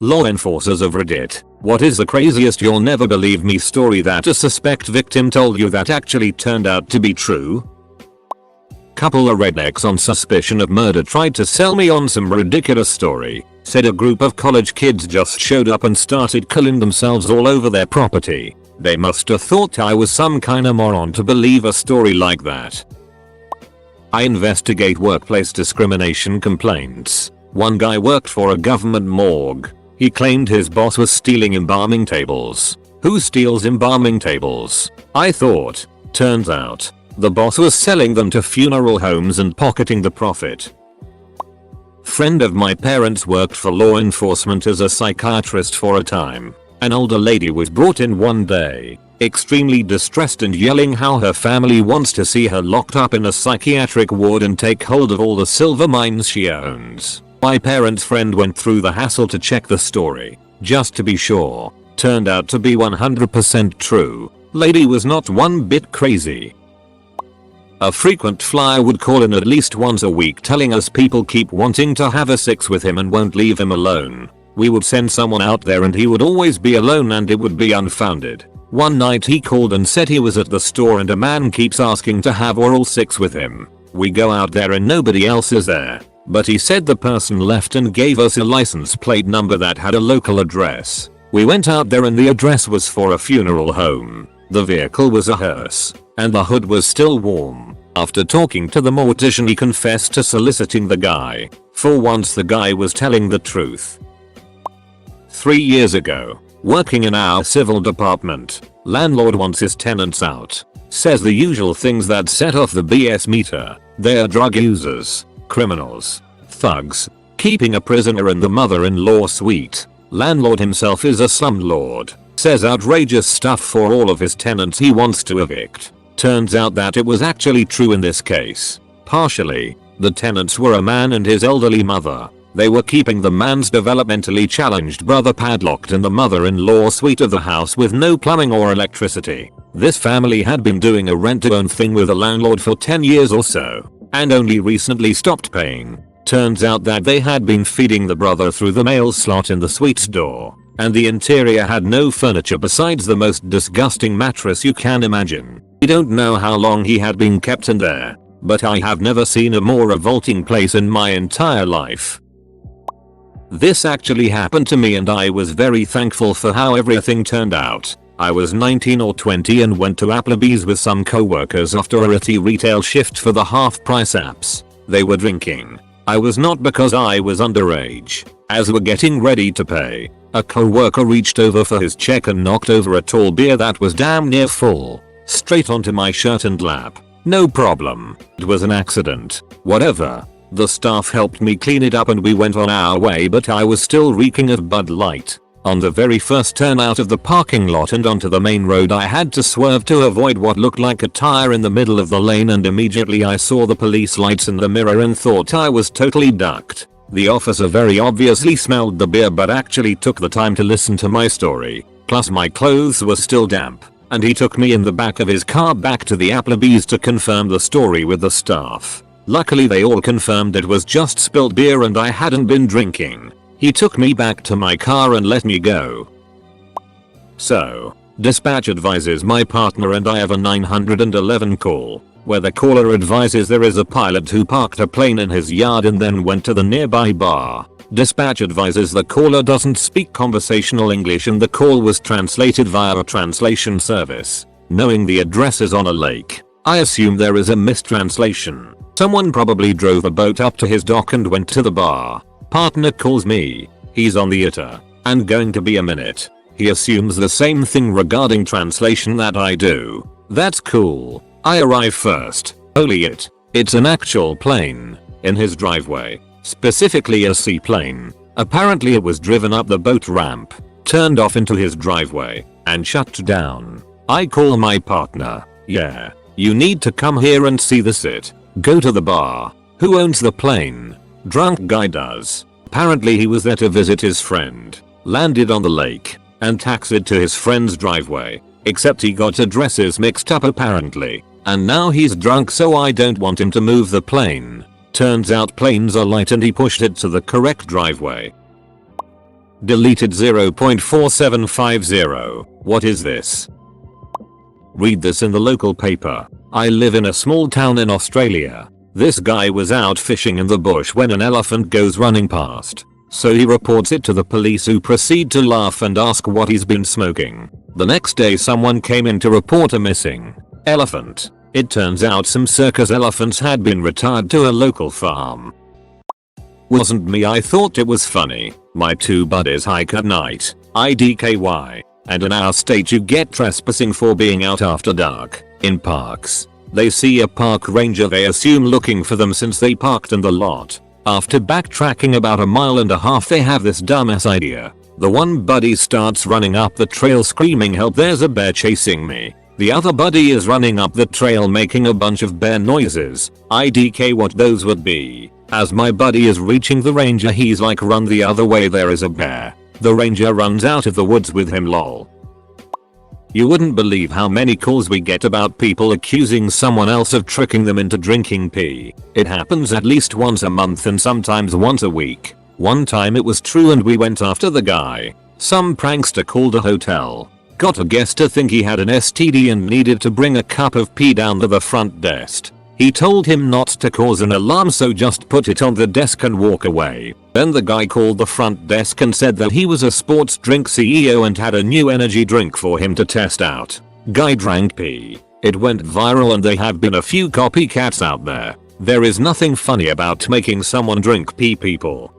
Law enforcers of Reddit, what is the craziest you'll never believe me story that a suspect victim told you that actually turned out to be true? Couple of rednecks on suspicion of murder tried to sell me on some ridiculous story. Said a group of college kids just showed up and started killing themselves all over their property. They must have thought I was some kinda moron to believe a story like that. I investigate workplace discrimination complaints. One guy worked for a government morgue. He claimed his boss was stealing embalming tables. Who steals embalming tables? I thought. Turns out, the boss was selling them to funeral homes and pocketing the profit. Friend of my parents worked for law enforcement as a psychiatrist for a time. An older lady was brought in one day, extremely distressed and yelling how her family wants to see her locked up in a psychiatric ward and take hold of all the silver mines she owns. My parents' friend went through the hassle to check the story, just to be sure. Turned out to be 100% true. Lady was not one bit crazy. A frequent flyer would call in at least once a week telling us people keep wanting to have a sex with him and won't leave him alone. We would send someone out there and he would always be alone and it would be unfounded. One night he called and said he was at the store and a man keeps asking to have oral sex with him. We go out there and nobody else is there. But he said the person left and gave us a license plate number that had a local address. We went out there and the address was for a funeral home. The vehicle was a hearse, and the hood was still warm. After talking to the mortician he confessed to soliciting the guy. For once the guy was telling the truth. 3 years ago, working in our civil department, landlord wants his tenants out. Says the usual things that set off the BS meter. They're drug users, criminals, thugs, keeping a prisoner in the mother-in-law suite. Landlord himself is a slumlord. Says outrageous stuff for all of his tenants he wants to evict. Turns out that it was actually true in this case. Partially, the tenants were a man and his elderly mother. They were keeping the man's developmentally challenged brother padlocked in the mother-in-law suite of the house with no plumbing or electricity. This family had been doing a rent-to-own thing with the landlord for 10 years or so, and only recently stopped paying. Turns out that they had been feeding the brother through the mail slot in the suite's door, and the interior had no furniture besides the most disgusting mattress you can imagine. We don't know how long he had been kept in there, but I have never seen a more revolting place in my entire life. This actually happened to me and I was very thankful for how everything turned out. I was 19 or 20 and went to Applebee's with some co-workers after a retail shift for the half-price apps. They were drinking. I was not because I was underage. As we're getting ready to pay, a co-worker reached over for his check and knocked over a tall beer that was damn near full, straight onto my shirt and lap. No problem. It was an accident. Whatever. The staff helped me clean it up and we went on our way, but I was still reeking of Bud Light. On the very first turn out of the parking lot and onto the main road I had to swerve to avoid what looked like a tire in the middle of the lane, and immediately I saw the police lights in the mirror and thought I was totally ducked. The officer very obviously smelled the beer but actually took the time to listen to my story. Plus my clothes were still damp, and he took me in the back of his car back to the Applebee's to confirm the story with the staff. Luckily they all confirmed it was just spilled beer and I hadn't been drinking. He took me back to my car and let me go. So, dispatch advises my partner and I have a 911 call, where the caller advises there is a pilot who parked a plane in his yard and then went to the nearby bar. Dispatch advises the caller doesn't speak conversational English and the call was translated via a translation service. Knowing the address is on a lake, I assume there is a mistranslation. Someone probably drove a boat up to his dock and went to the bar. Partner calls me. He's on the ITA, and going to be a minute. He assumes the same thing regarding translation that I do. That's cool. I arrive first. Holy it. It's an actual plane. In his driveway. Specifically a seaplane. Apparently it was driven up the boat ramp, turned off into his driveway, and shut down. I call my partner. Yeah. You need to come here and see this it. Go to the bar. Who owns the plane? Drunk guy does. Apparently he was there to visit his friend. Landed on the lake, and taxied to his friend's driveway. Except he got addresses mixed up apparently. And now he's drunk, so I don't want him to move the plane. Turns out planes are light and he pushed it to the correct driveway. Deleted 0.4750. What is this? Read this in the local paper. I live in a small town in Australia. This guy was out fishing in the bush when an elephant goes running past. So he reports it to the police, who proceed to laugh and ask what he's been smoking. The next day someone came in to report a missing elephant. It turns out some circus elephants had been retired to a local farm. Wasn't me, I thought it was funny. My two buddies hike at night, IDKY, and in our state you get trespassing for being out after dark in parks. They see a park ranger they assume looking for them since they parked in the lot. After backtracking about 1.5 miles they have this dumbass idea. The one buddy starts running up the trail screaming, "Help, there's a bear chasing me." The other buddy is running up the trail making a bunch of bear noises. IDK what those would be. As my buddy is reaching the ranger he's like, "Run the other way, there is a bear." The ranger runs out of the woods with him, lol. You wouldn't believe how many calls we get about people accusing someone else of tricking them into drinking pee. It happens at least once a month and sometimes once a week. One time it was true and we went after the guy. Some prankster called a hotel, got a guest to think he had an STD and needed to bring a cup of pee down to the front desk. He told him not to cause an alarm, so just put it on the desk and walk away. Then the guy called the front desk and said that he was a sports drink CEO and had a new energy drink for him to test out. Guy drank pee. It went viral and there have been a few copycats out there. There is nothing funny about making someone drink pee, people.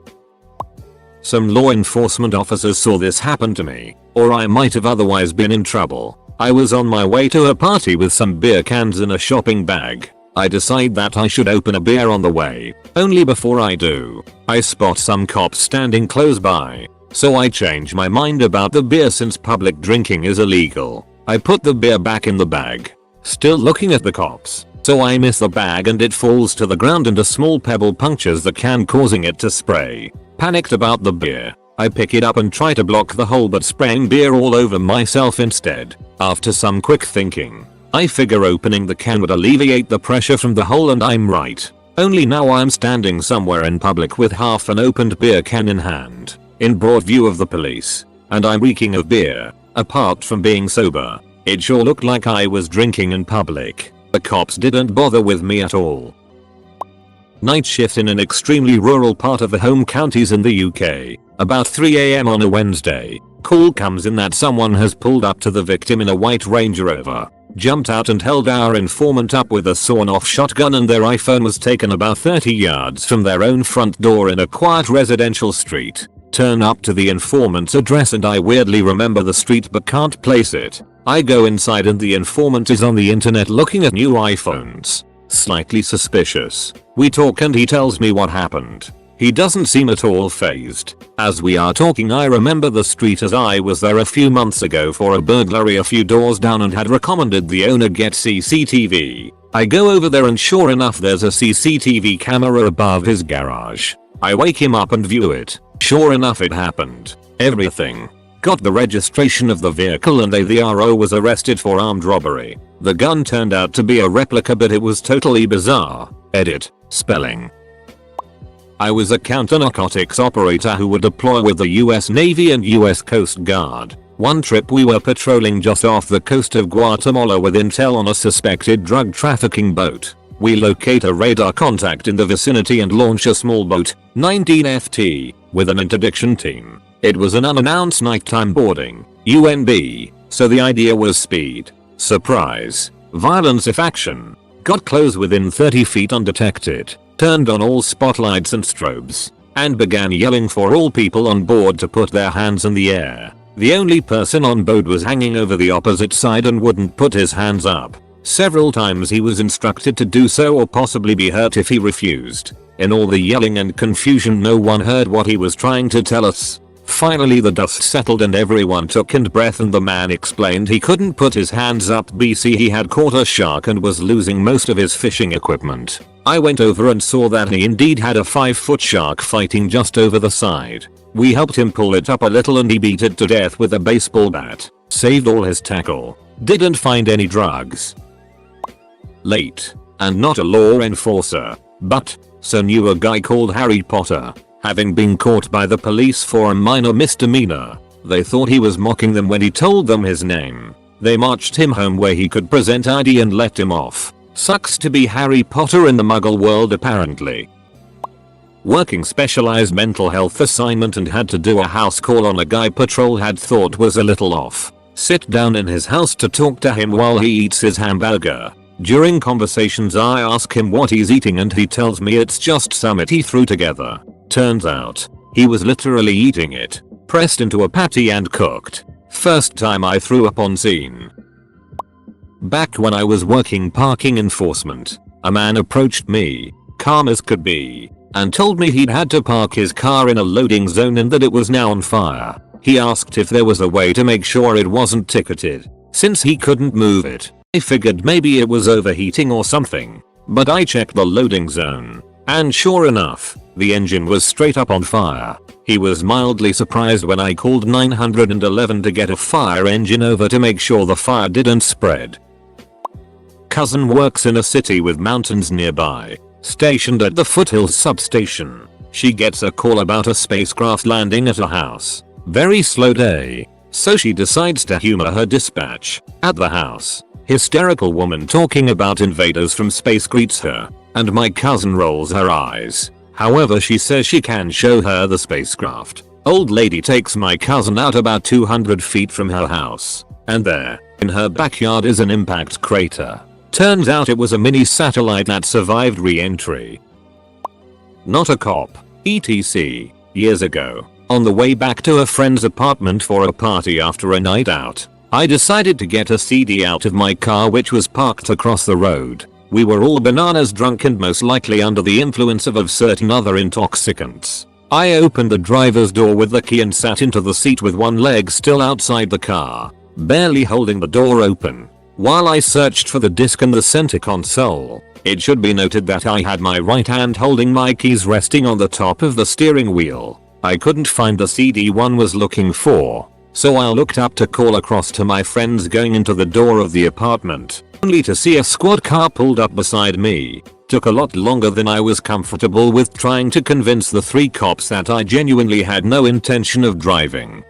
Some law enforcement officers saw this happen to me, or I might have otherwise been in trouble. I was on my way to a party with some beer cans in a shopping bag. I decide that I should open a beer on the way. Only before I do, I spot some cops standing close by. So I change my mind about the beer since public drinking is illegal. I put the beer back in the bag, still looking at the cops. So I miss the bag and it falls to the ground and a small pebble punctures the can, causing it to spray. Panicked about the beer, I pick it up and try to block the hole, but spraying beer all over myself instead. After some quick thinking, I figure opening the can would alleviate the pressure from the hole, and I'm right. Only now I'm standing somewhere in public with half an opened beer can in hand, in broad view of the police, and I'm reeking of beer. Apart from being sober, it sure looked like I was drinking in public. The cops didn't bother with me at all. Night shift in an extremely rural part of the home counties in the UK. About 3 AM on a Wednesday, call comes in that someone has pulled up to the victim in a white Range Rover, jumped out and held our informant up with a sawn-off shotgun, and their iPhone was taken about 30 yards from their own front door in a quiet residential street. Turn up to the informant's address and I weirdly remember the street but can't place it. I go inside and the informant is on the internet looking at new iPhones. Slightly suspicious. We talk and he tells me what happened. He doesn't seem at all fazed. As we are talking I remember the street as I was there a few months ago for a burglary a few doors down and had recommended the owner get CCTV. I go over there and sure enough there's a CCTV camera above his garage. I wake him up and view it. Sure enough it happened. Everything. Got the registration of the vehicle and the RO was arrested for armed robbery. The gun turned out to be a replica but it was totally bizarre. Edit. Spelling. I was a counter-narcotics operator who would deploy with the US Navy and US Coast Guard. One trip we were patrolling just off the coast of Guatemala with intel on a suspected drug trafficking boat. We locate a radar contact in the vicinity and launch a small boat, 19 FT, with an interdiction team. It was an unannounced nighttime boarding, UNB, so the idea was speed, surprise, violence if action. Got close within 30 feet undetected, turned on all spotlights and strobes, and began yelling for all people on board to put their hands in the air. The only person on board was hanging over the opposite side and wouldn't put his hands up. Several times he was instructed to do so or possibly be hurt if he refused. In all the yelling and confusion no one heard what he was trying to tell us. Finally the dust settled and everyone took a breath and the man explained he couldn't put his hands up BC he had caught a shark and was losing most of his fishing equipment. I went over and saw that he indeed had a 5-foot shark fighting just over the side. We helped him pull it up a little and he beat it to death with a baseball bat. Saved all his tackle. Didn't find any drugs. Late. And not a law enforcer. But, so knew a guy called Harry Potter. having been caught by the police for a minor misdemeanor. They thought he was mocking them when he told them his name. They marched him home where he could present ID and let him off. Sucks to be Harry Potter in the Muggle world apparently. Working specialized mental health assignment and had to do a house call on a guy patrol had thought was a little off. Sit down in his house to talk to him while he eats his hamburger. During conversations I ask him what he's eating and he tells me it's just summit he threw together. Turns out, he was literally eating it, pressed into a patty and cooked. First time I threw up on scene. Back when I was working parking enforcement, a man approached me, calm as could be, and told me he'd had to park his car in a loading zone and that it was now on fire. He asked if there was a way to make sure it wasn't ticketed, since he couldn't move it. I figured maybe it was overheating or something, but I checked the loading zone, and sure enough, the engine was straight up on fire. He was mildly surprised when I called 911 to get a fire engine over to make sure the fire didn't spread. Cousin works in a city with mountains nearby, stationed at the foothills substation. She gets a call about a spacecraft landing at her house. Very slow day, so she decides to humor her dispatch. At the house, hysterical woman talking about invaders from space greets her, and my cousin rolls her eyes. However, she says she can show her the spacecraft. Old lady takes my cousin out about 200 feet from her house, and there, in her backyard is an impact crater. Turns out it was a mini satellite that survived re-entry. Not a cop, etc. Years ago, on the way back to a friend's apartment for a party after a night out, I decided to get a CD out of my car which was parked across the road. We were all bananas drunk and most likely under the influence of certain other intoxicants. I opened the driver's door with the key and sat into the seat with one leg still outside the car, barely holding the door open, while I searched for the disc in the center console. It should be noted that I had my right hand holding my keys resting on the top of the steering wheel. I couldn't find the CD one was looking for, so I looked up to call across to my friends going into the door of the apartment, only to see a squad car pulled up beside me. Took a lot longer than I was comfortable with trying to convince the 3 cops that I genuinely had no intention of driving.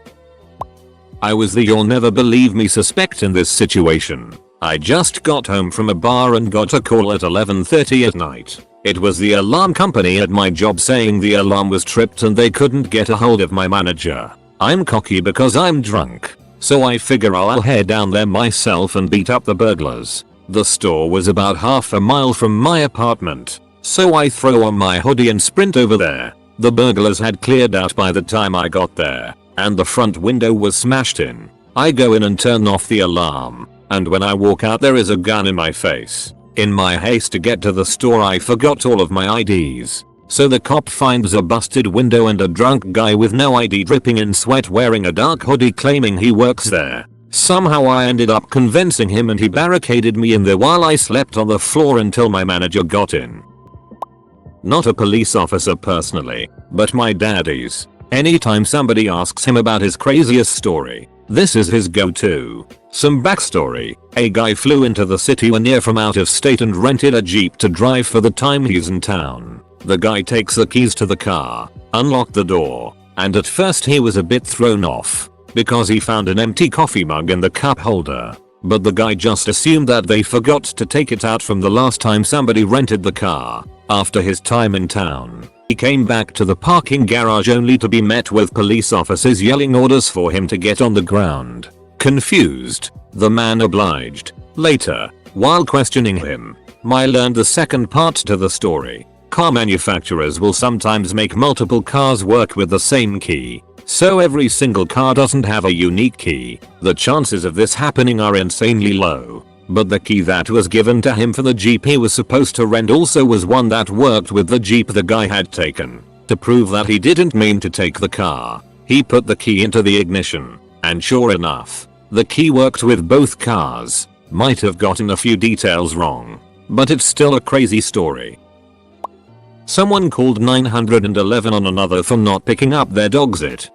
I was the "you'll never believe me" suspect in this situation. I just got home from a bar and got a call at 11:30 at night. It was the alarm company at my job saying the alarm was tripped and they couldn't get a hold of my manager. I'm cocky because I'm drunk, so I figure I'll head down there myself and beat up the burglars. The store was about half a mile from my apartment, so I throw on my hoodie and sprint over there. The burglars had cleared out by the time I got there, and the front window was smashed in. I go in and turn off the alarm, and when I walk out there is a gun in my face. In my haste to get to the store I forgot all of my IDs. So the cop finds a busted window and a drunk guy with no ID dripping in sweat wearing a dark hoodie claiming he works there. Somehow I ended up convincing him and he barricaded me in there while I slept on the floor until my manager got in. Not a police officer personally, but my daddy's. Anytime somebody asks him about his craziest story, this is his go-to. Some backstory: a guy flew into the city when near from out of state and rented a Jeep to drive for the time he's in town. The guy takes the keys to the car, unlocked the door, and at first he was a bit thrown off because he found an empty coffee mug in the cup holder. But the guy just assumed that they forgot to take it out from the last time somebody rented the car. After his time in town, he came back to the parking garage only to be met with police officers yelling orders for him to get on the ground. Confused, the man obliged. Later, while questioning him, I learned the second part to the story. Car manufacturers will sometimes make multiple cars work with the same key, so every single car doesn't have a unique key. The chances of this happening are insanely low. But the key that was given to him for the Jeep he was supposed to rent also was one that worked with the Jeep the guy had taken. To prove that he didn't mean to take the car, he put the key into the ignition, and sure enough, the key worked with both cars. Might have gotten a few details wrong, but it's still a crazy story. Someone called 911 on another for not picking up their dog's it.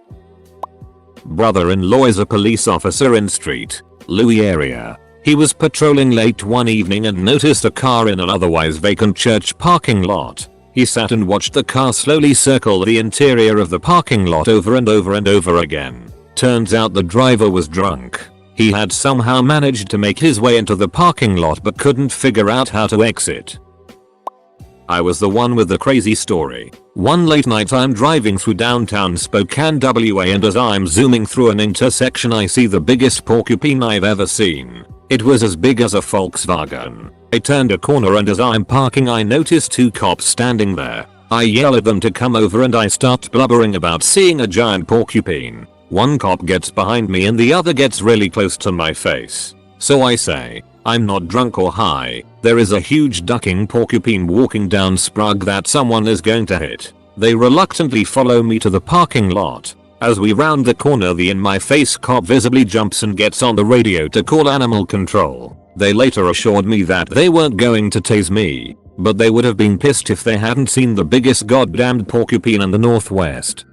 Brother-in-law is a police officer in St. Louis area. He was patrolling late one evening and noticed a car in an otherwise vacant church parking lot. He sat and watched the car slowly circle the interior of the parking lot over and over and over again. Turns out the driver was drunk. He had somehow managed to make his way into the parking lot but couldn't figure out how to exit. I was the one with the crazy story. One late night I'm driving through downtown Spokane, WA, and as I'm zooming through an intersection I see the biggest porcupine I've ever seen. It was as big as a Volkswagen. I turned a corner and as I'm parking I noticed 2 cops standing there. I yell at them to come over and I start blubbering about seeing a giant porcupine. One cop gets behind me and the other gets really close to my face. So I say, I'm not drunk or high. There is a huge ducking porcupine walking down Sprague that someone is going to hit. They reluctantly follow me to the parking lot. As we round the corner the in-my-face cop visibly jumps and gets on the radio to call animal control. They later assured me that they weren't going to tase me, but they would have been pissed if they hadn't seen the biggest goddamned porcupine in the Northwest.